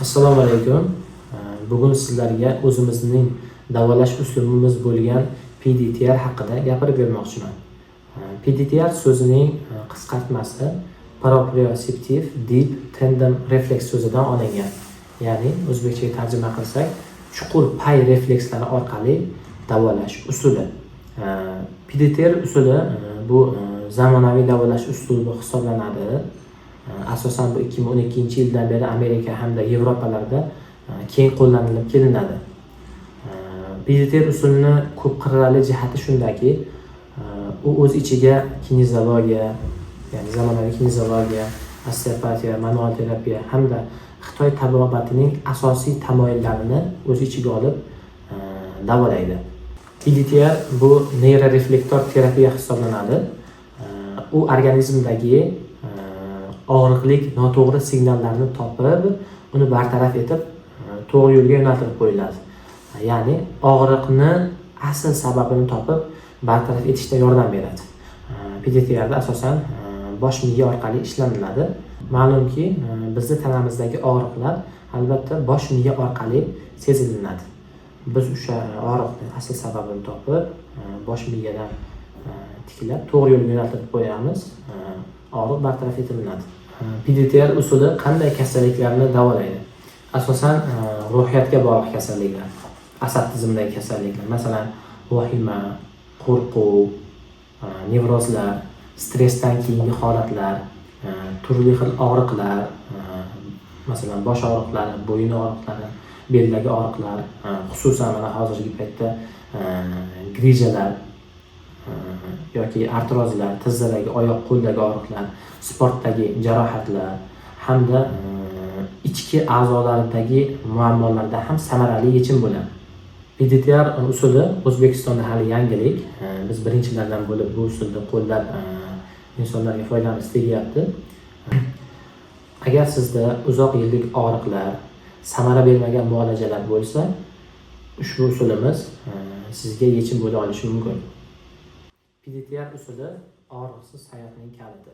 Assalomu alaykum. Bugun sizlarga o'zimizning davolash usulimiz bo'lgan PDTR haqida gapirib bermoqchiman. PDTR so'zining qisqartmasi proprioceptive deep tendon reflex so'zidan olingan. Ya'ni o'zbekchaga tarjima qilsak, chuqur pay reflekslari orqali davolash usuli. PDTR usuli bu zamonaviy davolash uslubi hisoblanadi. Asosan bu 2012-yildan beri Amerika hamda Yevropalarda keng qo'llanilib kelinadi. PDTR usulini ko'p qirrali jihati shundaki, u o'z ichiga kinezologiya, ya'ni zamonaviy kinezologiya, osteopatiya, manual terapiya hamda Xitoy tabobatining asosiy tamoyillarini o'z ichiga olib davolaydi. PDTR bu neyroreflektor terapiya hisoblanadi. U organizmdagi og'riqlik noto'g'ri signallarni topib, uni bartaraf etib, to'g'ri yo'lga yo'naltirib qo'yiladi. Ya'ni og'riqni asl sababini topib, bartaraf etishda yordam beradi. PDTR asosan bosh miya orqali ishlaniladi. Ma'lumki, bizning tanamizdagi og'riqlar albatta bosh miya orqali sezilinadi. Biz o'sha og'riqning asl sababini topib, bosh miyadan tiklab, to'g'ri yo'lga yo'naltirib qo'yamiz. Og'riq bartaraf etiladi. PDTR usuli qanday kasalliklarni davolaydi? Asosan ruhiyatga bog'liq kasalliklar, asab tizimidagi kasalliklar, masalan, vahima, qo'rquv, nevrozlar, stressdan keyingi holatlar, turli xil og'riqlar, masalan, bosh og'riqlari, bo'yin og'riqlari, beldagi og'riqlar, xususan mana hozirgi paytda grijalar yoki artrozlar, tizzadagi, oyoq, qo'ldagi og'riqlar, sportdagi jarohatlar hamda ichki a'zolardagi muammolarda ham samarali yechim bo'ladi. PDTR usuli O'zbekistonda hali yangilik. Biz birinchilardan bo'lib bu usulni qo'llab insonlarga foydamiz tegyapti. Agar sizda uzoq yillik og'riqlar, samara bermagan muolajalar bo'lsa, ushbu usulimiz sizga yechim bo'la olishi mumkin. PDTR usuli og'riqsiz hayotning kaliti.